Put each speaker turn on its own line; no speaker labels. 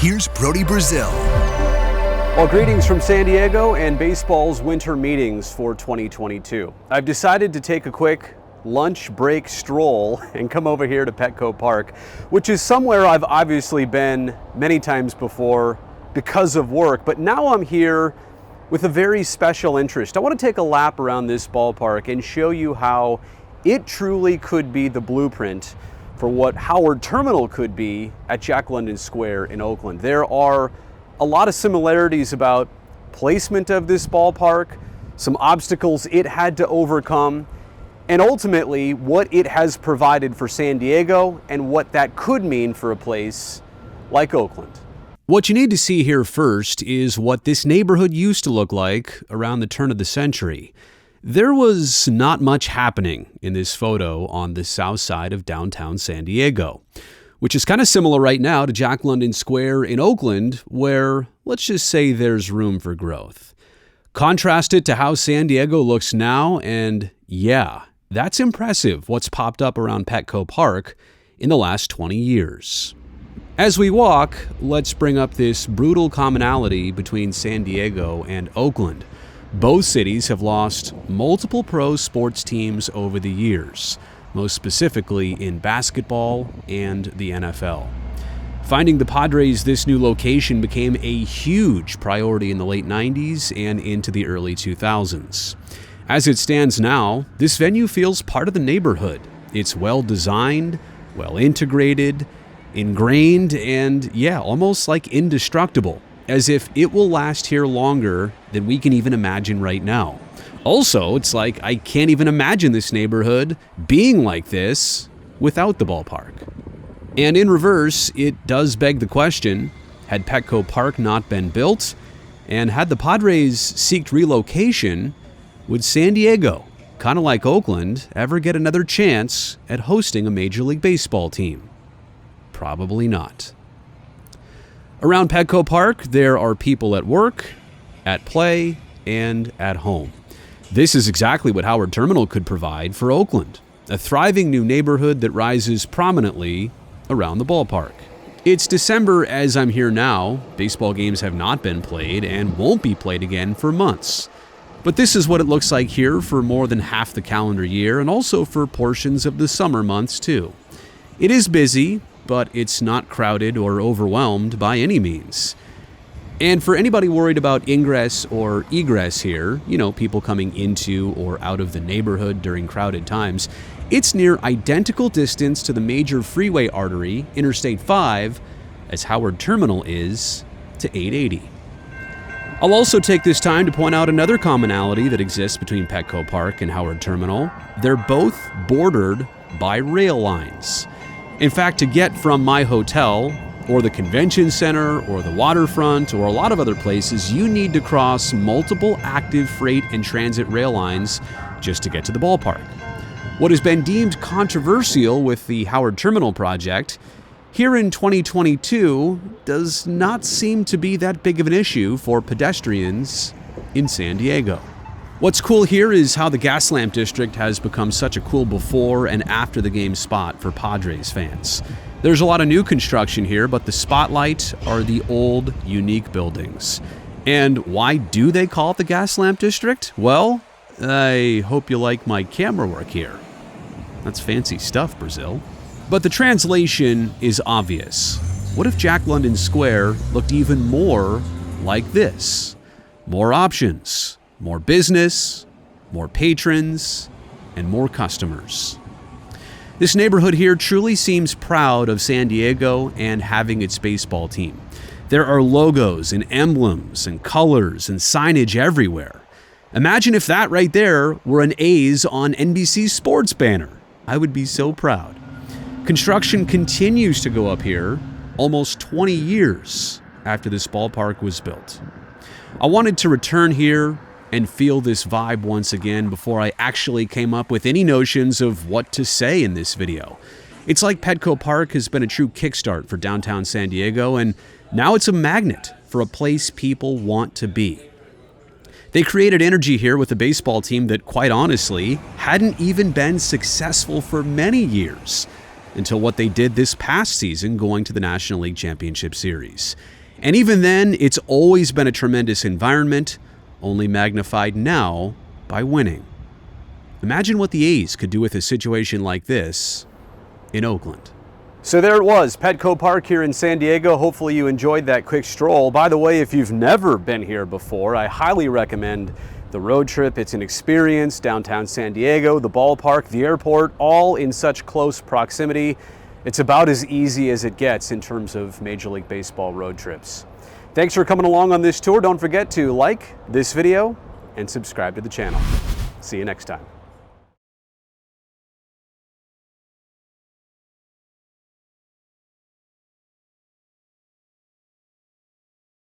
here's Brody Brazil.
Well, greetings from San Diego and baseball's winter meetings for 2022. I've decided to take a quick lunch break stroll and come over here to Petco Park, which is somewhere I've obviously been many times before because of work, but now I'm here with a very special interest. I want to take a lap around this ballpark and show you how it truly could be the blueprint for what Howard Terminal could be at Jack London Square in Oakland. There are a lot of similarities about placement of this ballpark, some obstacles it had to overcome, and ultimately what it has provided for San Diego and what that could mean for a place like Oakland.
What you need to see here first is what this neighborhood used to look like around the turn of the century. There was not much happening in this photo on the south side of downtown San Diego, which is kind of similar right now to Jack London Square in Oakland, where let's just say there's room for growth. Contrast it to how San Diego looks now, and yeah, that's impressive what's popped up around Petco Park in the last 20 years. As we walk, let's bring up this brutal commonality between San Diego and Oakland. Both cities have lost multiple pro sports teams over the years, most specifically in basketball and the NFL. Finding the Padres this new location became a huge priority in the late 90s and into the early 2000s. As it stands now, this venue feels part of the neighborhood. It's well designed, well integrated, ingrained, and almost like indestructible, as if it will last here longer than we can even imagine right now. Also, it's like I can't even imagine this neighborhood being like this without the ballpark. And in reverse, it does beg the question, had Petco Park not been built, and had the Padres seeked relocation, would San Diego, kind of like Oakland, ever get another chance at hosting a Major League Baseball team? Probably not. Around Petco Park, there are people at work, at play, and at home. This is exactly what Howard Terminal could provide for Oakland, a thriving new neighborhood that rises prominently around the ballpark. It's December as I'm here now. Baseball games have not been played and won't be played again for months. But this is what it looks like here for more than half the calendar year and also for portions of the summer months too. It is busy, but it's not crowded or overwhelmed by any means. And for anybody worried about ingress or egress here, people coming into or out of the neighborhood during crowded times, it's near identical distance to the major freeway artery, Interstate 5, as Howard Terminal is to 880. I'll also take this time to point out another commonality that exists between Petco Park and Howard Terminal. They're both bordered by rail lines. In fact, to get from my hotel, or the convention center, or the waterfront, or a lot of other places, you need to cross multiple active freight and transit rail lines just to get to the ballpark. What has been deemed controversial with the Howard Terminal project, here in 2022, does not seem to be that big of an issue for pedestrians in San Diego. What's cool here is how the Gaslamp District has become such a cool before and after the game spot for Padres fans. There's a lot of new construction here, but the spotlight are the old, unique buildings. And why do they call it the Gaslamp District? Well, I hope you like my camera work here. That's fancy stuff, Brazil. But the translation is obvious. What if Jack London Square looked even more like this? More options. More business, more patrons, and more customers. This neighborhood here truly seems proud of San Diego and having its baseball team. There are logos and emblems and colors and signage everywhere. Imagine if that right there were an A's on NBC Sports banner. I would be so proud. Construction continues to go up here almost 20 years after this ballpark was built. I wanted to return here and feel this vibe once again before I actually came up with any notions of what to say in this video. It's like Petco Park has been a true kickstart for downtown San Diego, and now it's a magnet for a place people want to be. They created energy here with a baseball team that, quite honestly, hadn't even been successful for many years. until what they did this past season, going to the National League Championship Series. And even then, it's always been a tremendous environment, only magnified now by winning. Imagine what the A's could do with a situation like this in Oakland.
So there it was, Petco Park here in San Diego. Hopefully you enjoyed that quick stroll. By the way, if you've never been here before, I highly recommend the road trip. It's an experience. Downtown San Diego, the ballpark, the airport, all in such close proximity. It's about as easy as it gets in terms of Major League Baseball road trips. Thanks for coming along on this tour. Don't forget to like this video and subscribe to the channel. See you next time.